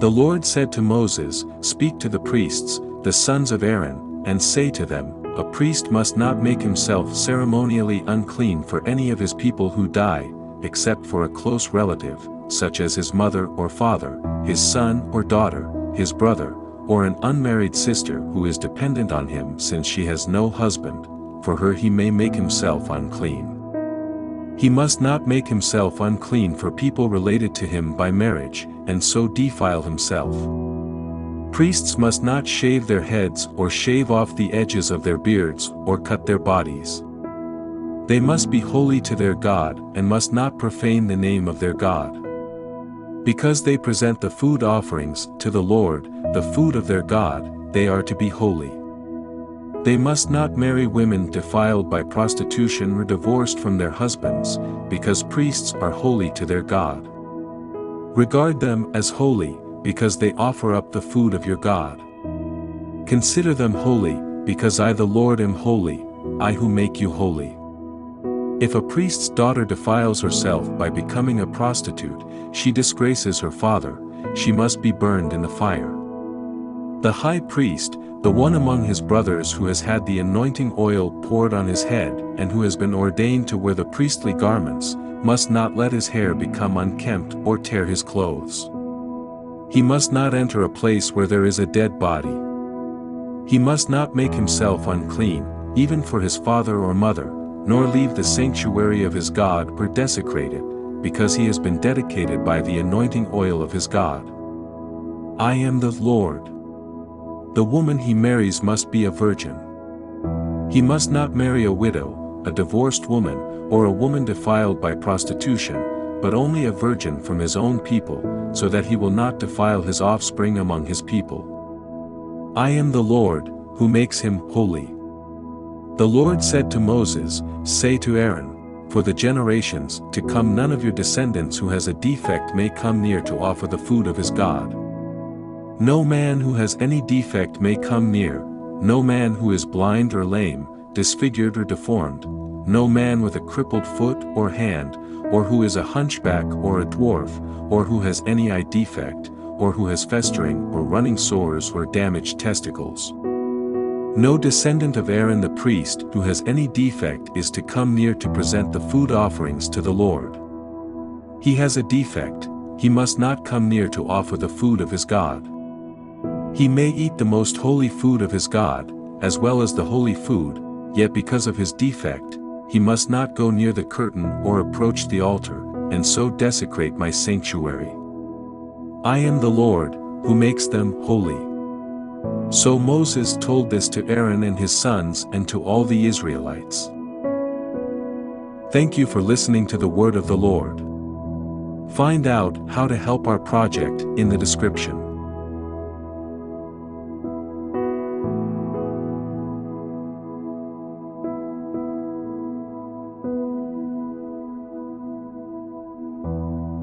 The Lord said to Moses, "Speak to the priests, the sons of Aaron, and say to them, a priest must not make himself ceremonially unclean for any of his people who die, except for a close relative, such as his mother or father, his son or daughter, his brother, or an unmarried sister who is dependent on him since she has no husband. For her he may make himself unclean. He must not make himself unclean for people related to him by marriage, and so defile himself. Priests must not shave their heads or shave off the edges of their beards or cut their bodies. They must be holy to their God and must not profane the name of their God. Because they present the food offerings to the Lord, the food of their God, they are to be holy. They must not marry women defiled by prostitution or divorced from their husbands, because priests are holy to their God. Regard them as holy, because they offer up the food of your God. Consider them holy, because I the Lord am holy, I who make you holy. If a priest's daughter defiles herself by becoming a prostitute, she disgraces her father, she must be burned in the fire. The high priest, the one among his brothers who has had the anointing oil poured on his head and who has been ordained to wear the priestly garments, must not let his hair become unkempt or tear his clothes. He must not enter a place where there is a dead body. He must not make himself unclean, even for his father or mother, nor leave the sanctuary of his God or desecrate it, because he has been dedicated by the anointing oil of his God. I am the Lord. The woman he marries must be a virgin. He must not marry a widow, a divorced woman, or a woman defiled by prostitution, but only a virgin from his own people, so that he will not defile his offspring among his people. I am the Lord, who makes him holy. The Lord said to Moses, "Say to Aaron, for the generations to come none of your descendants who has a defect may come near to offer the food of his God. No man who has any defect may come near, no man who is blind or lame, disfigured or deformed, no man with a crippled foot or hand, or who is a hunchback or a dwarf, or who has any eye defect, or who has festering or running sores or damaged testicles. No descendant of Aaron the priest who has any defect is to come near to present the food offerings to the Lord. He has a defect, he must not come near to offer the food of his God. He may eat the most holy food of his God, as well as the holy food, yet because of his defect, he must not go near the curtain or approach the altar, and so desecrate my sanctuary. I am the Lord, who makes them holy." So Moses told this to Aaron and his sons and to all the Israelites. Thank you for listening to the word of the Lord. Find out how to help our project in the description.